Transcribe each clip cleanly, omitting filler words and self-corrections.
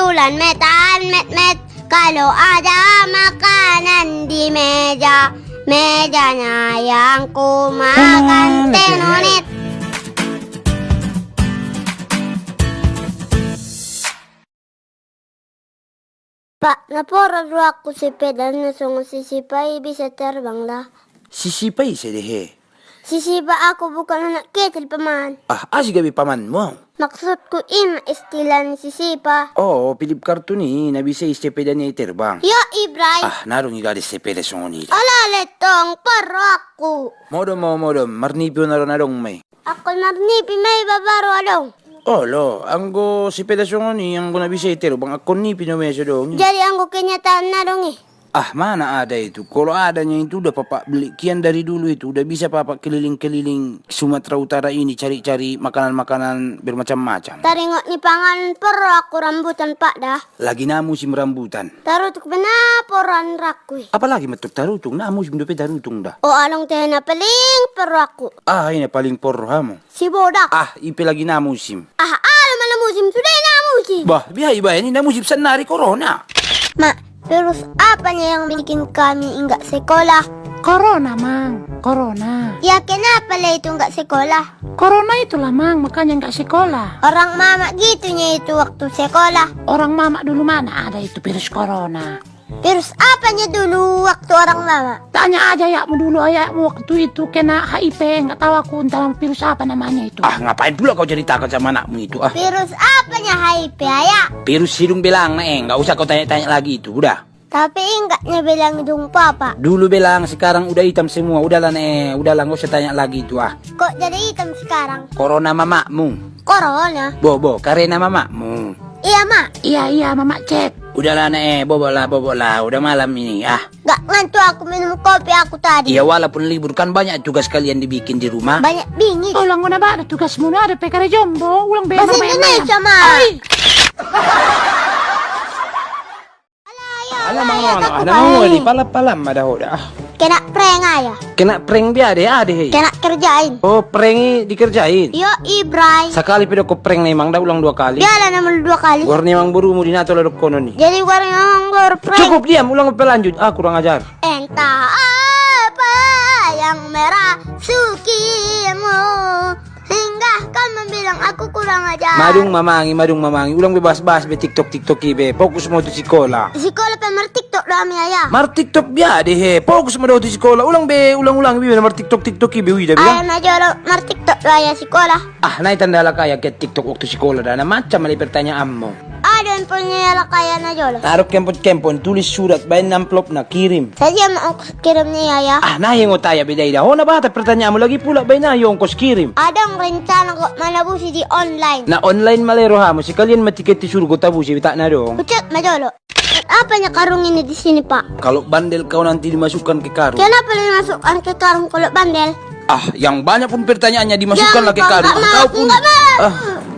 bulan metan met. Kalau ada makanan di meja, mejanya yang ku makan tenonit. Pak, napora aku sepeda na si Sipay bisa terbang lah. Si Sipay sedehe. Si Sipa aku bukan anak kecil paman. Asik gabi paman mo. Maksudku istilah si Sipa. Oh, pilip kartu ni, na bisa sepeda niya terbang. Ya Ibray. Naroon nga di sepeda songoni. Ala letong paro aku. Modom, marnipyo narong may. Ako marnipi may babaro along. Lo, anggo sepeda songoni, anggo na bisa terbang, ako ni pinomesa dong. Jadi anggo kenyataan na dong eh. Mana ada itu? Kalau adanya itu udah papa beli kian dari dulu itu udah bisa papa keliling-keliling Sumatera Utara ini cari-cari makanan-makanan bermacam-macam. Taringok ni pangan perro aku rambutan pak dah. Lagi na musim rambutan. Tarutuk benaporan rakui. Apalagi metuk tarutung na musim dope tarutung dah. Oh along teh na paling perro aku. Ini paling porro hamu. Si bodak. Ipe lagi na musim. Alam ala musim sudah na musim. Biaya ini na musim senari corona. Terus apanya yang bikin kami enggak sekolah? Corona, Mang. Corona. Ya kenapa lah itu enggak sekolah? Corona itulah, Mang. Makanya enggak sekolah. Orang mama gitunya itu waktu sekolah. Orang mama dulu mana ada itu virus corona. Virus apanya dulu waktu orang mama? Tanya aja ayahmu dulu. Ayahmu waktu itu kena HIV. Enggak tahu aku entah virus apa namanya itu. Ngapain pula kau jadi takut sama anakmu itu? Virus apanya HIV ayah? Virus hidung belang na enggak usah kau tanya-tanya lagi itu, udah. Tapi enggaknya bilang hidung papa. Dulu belang, sekarang udah hitam semua. Udahlah udahlah nggak usah tanya lagi itu Kok jadi hitam sekarang? Corona mamakmu. Corona? Bobo, karena mamakmu. Iya mak. Iya mama cek. Udahlah bobo lah. Udah malam ini Gak ngantuk aku minum kopi aku tadi. Iya walaupun libur kan banyak tugas kalian dibikin di rumah. Banyak bingit. Ulang una ba ada tugasmu ada PKR Jombo. Ulang Bahasa Indonesia mak. Ada mau di palam ada hoda. Kena prank ayah. Kena prank dia deh. Kena kerjain. Oh, prank dikerjain. Yo Ibray. Sekali pedo ko prank na emang dah ulang 2 kali. Dia lah nomor 2 kali. War ni emang buru mo dinato la kono ni. Jadi warna ngor prank. Cukup diam, ulang pelanjut. Kurang ajar. Entah apa yang merah sukimu hingga kau membilang aku kurang ajar. Madung mamangi. Ulang bebas-bas be TikTok ibe. Fokus mo tu sekolah. Sekolah pemer TikTok dami ayah. Mar TikTok biade he. Fokus mo daw tu sekolah. Ulang ibe mar TikTok ibe wi dah Ayah na jolo mar TikTok do ayah sekolah. Nai tandala kaya ke TikTok waktu sekolah dah. Macam mali pertanyaan mo. Ada yang punya ala kaya na jolo. Taruh kempon tulis surat bayin amplop na kirim. Saja mau kirim ni ayah. Nah yang utaya beda ida. Hona bata pertanyaan mo lagi pula bayin na yung kos kirim. Ada rencana kok manabusi di online. Na online malero ha mo si kalian matiket di surgo tabusi bita na dong. Ucap majolo. Apanya karung ini di sini pak? Kalau bandel kau nanti dimasukkan ke karung. Kenapa dimasukkan ke karung kalau bandel? Yang banyak pun pertanyaannya dimasukkan ke karung. Kau pun.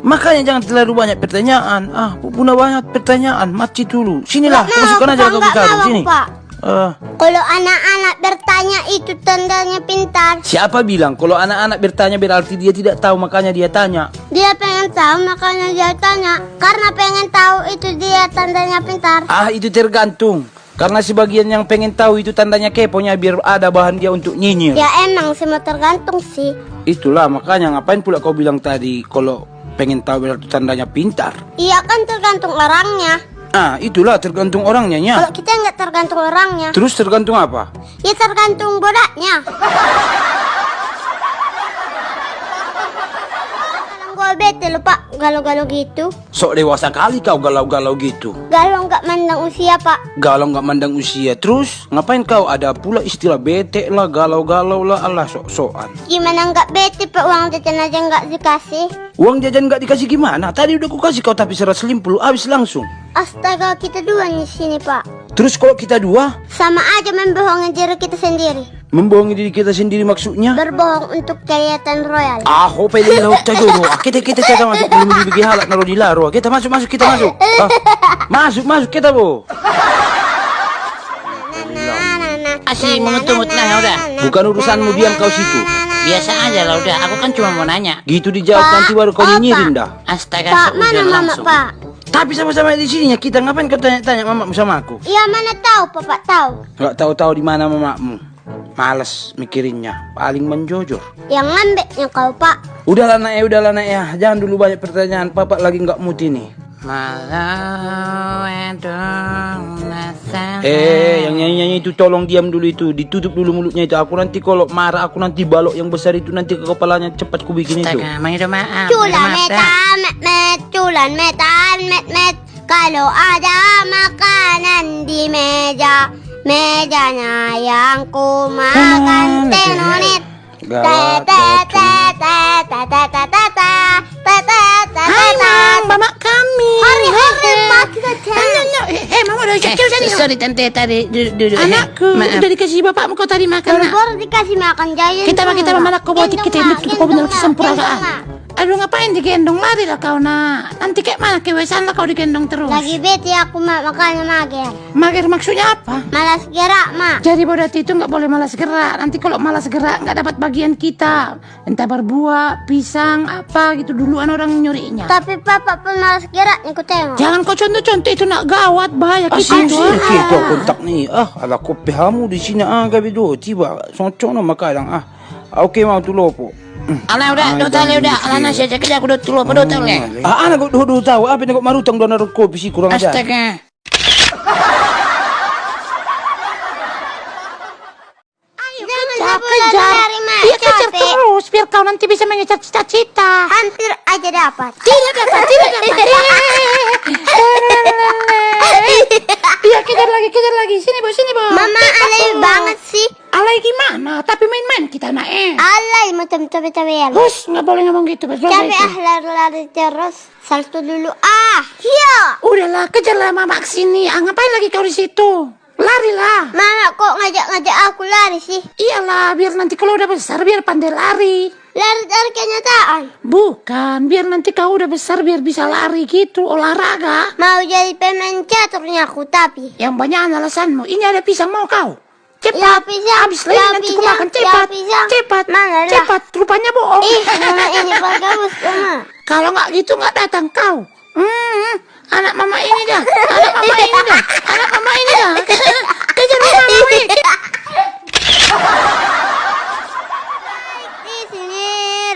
Makanya jangan terlalu banyak pertanyaan. Punya banyak pertanyaan. Mati dulu. Sinilah, masukkan aja ke karung sini. Kalau anak-anak bertanya itu tandanya pintar. Siapa bilang kalau anak-anak bertanya berarti dia tidak tahu makanya dia tanya? Dia pengen tahu makanya dia tanya. Karena pengen tahu itu dia tandanya pintar. Itu tergantung. Karena sebagian yang pengen tahu itu tandanya keponya biar ada bahan dia untuk nyinyir. Ya emang semua tergantung sih. Itulah makanya ngapain pula kau bilang tadi kalau pengen tahu berarti tandanya pintar. Iya kan tergantung orangnya. Itulah tergantung orangnya nya. Kalau kita nggak tergantung orangnya. Terus tergantung apa? Ya tergantung bodaknya. Gue bete lupa galau-galau gitu. Sok dewasa kali kau galau-galau gitu. Galau nggak mandang usia pak. Galau nggak mandang usia. Terus ngapain kau ada pula istilah bete lah, galau-galau lah, Allah sok-sokan. Gimana nggak bete pak, uang jajan aja nggak dikasih. Uang jajan nggak dikasih gimana? Tadi udah ku kasih kau tapi 150 habis langsung. Astaga kita dua di sini pak. Terus kalau kita dua? Sama aja membohongi diri kita sendiri. Membohongi diri kita sendiri maksudnya? Berbohong untuk kelihatan royal. Pwede laut tayo. Kita masuk belum dibagi halak naro di laro. Kita masuk. Masuk kita bo. Asih mengut-mengut nah udah. Bukan urusanmu, diam kau situ. Biasa aja lah udah. Aku kan cuma mau nanya. Gitu dijawab nanti baru kau nyinyirin dah. Astaga, Pak mana seujur mama langsung. pak? Tapi sama-sama di sini ya kita, ngapain kau tanya-tanya mamamu sama aku? Iya mana tahu papa tahu. Nggak tahu-tahu di mana mamamu. Males mikirinnya, paling menjojor. Yang ngambeknya kau pak. Udahlah nak ya, jangan dulu banyak pertanyaan. Papa lagi nggak mood ini. Yang nyanyi-nyanyi itu tolong diam dulu itu, ditutup dulu mulutnya itu. Aku nanti kalau marah, aku nanti balok yang besar itu nanti ke kepalanya, cepat ku bikin itu. Maaf. Culan met, culan met. Kalau ada makanan di meja, mejanya yang ku makan tenonit. Mama kami. Hari mak kita Mama udah kecil tadi. Sorry tante tadi duduk. Anakku, Maaf. udah dikasih bapakmu kau tadi makan. Nak. baru dikasih makan jajan. Kita mama kau bawa tiket itu kau benar kesempurnaan. Aduh ngapain digendong, lari lah kau nak. Nanti kayak mana kewesan lah kau digendong terus. Lagi bete aku mak makanya mager. Mager maksudnya apa? Malas gerak mak. Jadi Bodati itu nggak boleh malas gerak. Nanti kalau malas gerak nggak dapat bagian kita. Entah berbuah, pisang, apa gitu duluan orang nyurinya. Tapi papa pun malas gerak nih ku tengok. Jangan kau contoh-contoh itu nak gawat bahaya kita Asin itu. sih kita kontak nih. Ala kopi hamu di sini gabi do tiba. Socok no makalang Oke mau tu lopo. Ala udah ala nasi aja kerja aku udah tulo pada hotel ya. Anak kau do tahu apa nak marutang do naruh kopi sih kurang ajar. Astaga. Kejar. Iya kejar terus biar kau nanti bisa mengejar cita-cita. Hampir aja dapat. Tidak dapat. Iya kejar lagi. Sini bo. Mama alay banget sih. Alay gimana? Tapi main-main kita nak Alay macam cabe-cabean. Hus, nggak boleh ngomong gitu. Cabe lari-lari terus. Salto dulu. Iya. Udahlah, kejarlah mama kesini. Ngapain lagi kau di situ? Larilah. Mama kok ngajak aku lari sih? Iyalah, biar nanti kalau udah besar biar pandai lari. Lari kenyataan. Bukan, biar nanti kau udah besar biar bisa lari gitu, olahraga. Mau jadi pemain caturnya aku tapi. Yang banyak alasanmu. Ini ada pisang mau kau? Cepat. Ya, pisang. Habis lagi Ya, nanti ku pisang. makan Ya, cepat. pisang. Cepat. Mana lah? Cepat. Rupanya bohong. Mama ini bagus mama. Kalau nggak gitu nggak datang kau. Anak mama ini dah. Kejar mama ini. Di sini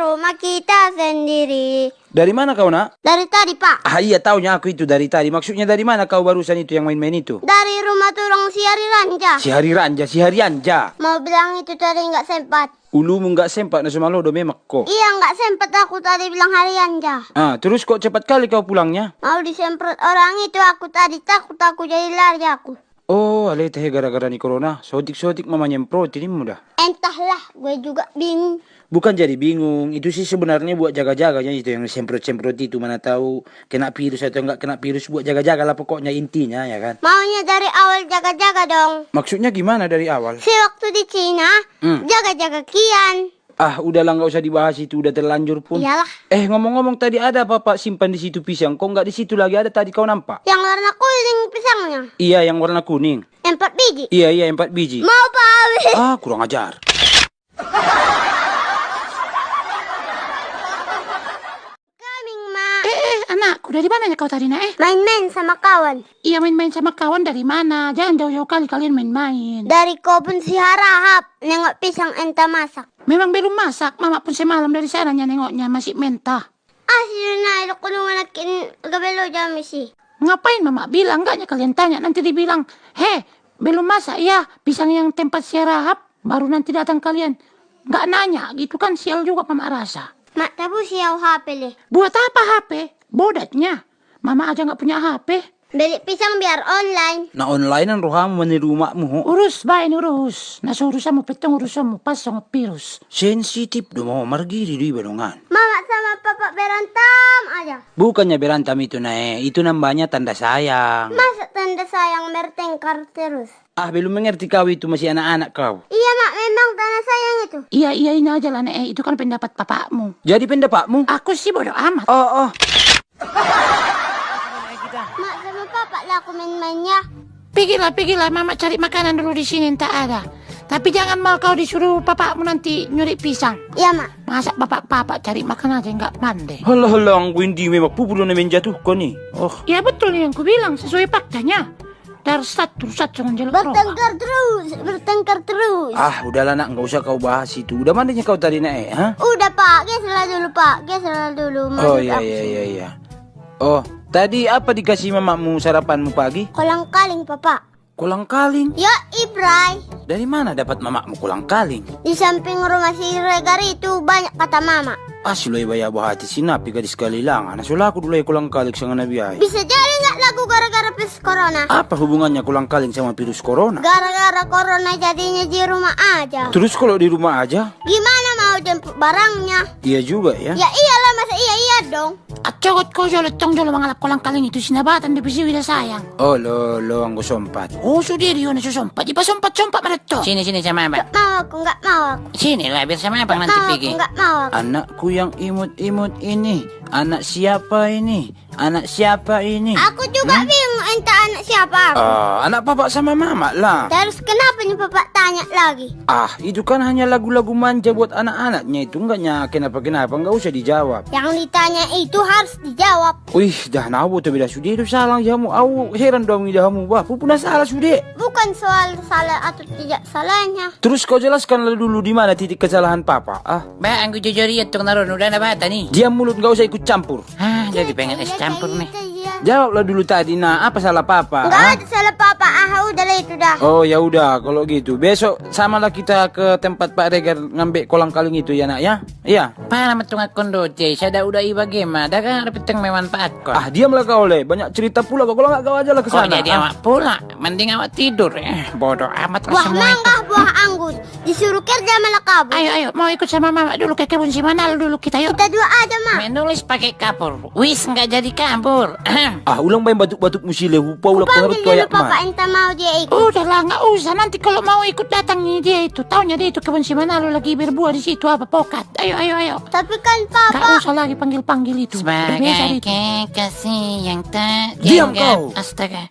rumah kita sendiri. Dari mana kau nak? Dari tadi pak. Iya taunya aku itu dari tadi. Maksudnya dari mana kau barusan itu yang main-main itu? Dari rumah turang si Hari Ranja. Si Hari Anja. Mau bilang itu tadi nggak sempat. Ulumu nggak sempat na sumalodo memak kok. Iya nggak sempat aku tadi bilang Hari Ranja. Terus kok cepat kali kau pulangnya? Mau disemprot orang itu aku tadi takut aku jadi lari aku. Oh, alay teh gara-gara ni corona. Sotik-sotik mama nyemprot ini mudah. Entahlah, gue juga bingung. Bukan jadi bingung, itu sih sebenarnya buat jaga-jaganya itu yang semprot-semprot itu, mana tahu kena virus atau enggak kena virus, buat jaga-jaga lah pokoknya intinya ya kan. Maunya dari awal jaga-jaga dong. Maksudnya gimana dari awal? Si waktu di Cina, jaga-jaga kian. Udahlah nggak usah dibahas itu, udah terlanjur pun. Iyalah. Ngomong-ngomong tadi ada apa simpan di situ pisang? Kok nggak di situ lagi ada tadi kau nampak? Yang warna kuning pisangnya. Iya, yang warna kuning. 4 biji. Iya, 4 biji. Mau Pak? Kurang ajar. Coming, Ma. Anakku, dari mana kau tadi nak Main-main sama kawan. Iya main-main sama kawan dari mana? Jangan jauh-jauh kali kalian main-main. Dari kebun si Harahap, nengok pisang enta masak. Memang belum masak, mama pun semalam dari sananya nengoknya masih mentah. Sina ilo ko nung nakin gabelo jami si. Ngapain mama bilang? Enggaknya kalian tanya, nanti dibilang, belum masak ya, pisang yang tempat si Rahab, baru nanti datang kalian. Nggak nanya, gitu kan sial juga mama rasa. Mak tabu siyaw HP le. Buat apa HP? Bodatnya. Mama aja nggak punya HP. Beli pisang biar online. Na onlinean rohamu mani rumahmu. Urus, bain urus. Nasa urusanmu, petong urusanmu, pasang virus. Sensitif do mau margiri di balongan. Mama sama papa berantem aja. Bukannya berantem itu itu nambahnya tanda sayang. Masa tanda sayang bertengkar terus? Belum mengerti kau itu masih anak-anak kau. Iya mak, memang tanda sayang itu. Iya ini aja lah itu kan pendapat papakmu. Jadi pendapatmu? Aku sih bodoh amat. Oh. Mak sama papa lah aku main-mainnya. Pergilah, mama cari makanan dulu di sini entah ada. Tapi jangan mal kau disuruh bapakmu nanti nyuri pisang. Iya, Mak. Masa bapak cari makan aja nggak pandai. Halah, ang hindi memang pupulo na menjatuhkan nih. Oh, Ya betul yang ku bilang, sesuai faktanya. Dari satu jangan jalan roh. Bertengkar terus. ah udahlah nak, nggak usah kau bahas itu. Udah mandinya kau tadi nak ha? Udah, Pak. Geser dulu, Pak. Geser dulu. Oh Maksud iya aku. iya. Oh, tadi apa dikasih mamamu sarapanmu pagi? Kolang kaling, Papa. Kolang kaling. Ya, Ibrai. Dari mana dapat mamamu kolang kaling? Di samping rumah si Regar itu banyak kata Mama. Ah, sulay baya bahati sinapi gadis kalilangan. Nasula aku dulu kolang kaling sa nga nabiyay. Bisa jadi nggak lagu gara-gara virus corona? Apa hubungannya kolang kaling sama virus corona? Gara-gara corona jadinya di rumah aja. Terus kalau di rumah aja? Gimana mau jemput barangnya? Iya juga ya. Ya iyalah, masa iya dong. At cokot ko jolo tong jolo mangalap kolang kaling itu sinabatan di pisi wila sayang. Oh, lo ang gusompat. Oh, sudiri yun na susumpat. Di pa sumpat man ito. Sini sama abang. Nggak mau aku. Sini lah biar sama abang nanti Mau aku, pergi. nggak mau aku. Anakku yang imut-imut ini. Anak siapa ini? Anak siapa ini? Aku juga bingung entah anak siapa aku. Anak papa sama mama lah. Terus kenapa nih Papa tanya lagi? Ah, itu kan hanya lagu-lagu manja buat anak-anaknya. Itu enggak nyakin apa-kenapa. Enggak usah dijawab. Yang ditanya itu harus dijawab. Wih, dah nabu tu beda sudah itu salah jamu. Au heran dong idamu. Wah, pupuna salah sudah. Bukan soal salah atau tidak salahnya. Terus kau jelaskan dulu di mana titik kesalahan papa. Ah, Ba, ang jujur ya tong naron udah na bata nih. diam mulut, enggak usah ikut campur. Jadi pengen es campur nih. Jawablah dulu tadi, nah apa salah papa? Enggak ah? ada salah Papa. Udah lah itu dah. Oh ya udah kalau gitu. Besok samalah kita ke tempat Pak Regar ngambil kolang kaling itu ya nak ya. Iya. Para matung akon doce, sada udah iba gema, dagang repeteng memanfaat kon. Ah diamlah kau le. Banyak cerita pula kau. Kalau nggak kau aja lah ke Kok sana. jadi awak pula, mending awak tidur. Bodoh amat lah Buah semua itu. mangga, buah anggur. Disuruh kerja malah kabur. Ayo, mau ikut sama mama dulu ke kebun si Manal dulu kita yuk. Kita dua aja, Mak. Menulis pakai kapur, wis nggak jadi kabur. Ah ulang main batuk-batuk musile. Hupa ulang Panggil pengaruh dulu kayak Papa mah. entah mau dia ikut. Udahlah, nggak usah. Nanti kalau mau ikut datangnya dia itu. Taunya dia itu kebun si Manal lagi berbuah di situ apa pokat. Ayo. Tapi kan Nggak Papa. usah lagi panggil itu. Udah biasa Sebagai itu. kekasih yang tak Diam dianggap. kau. Astaga.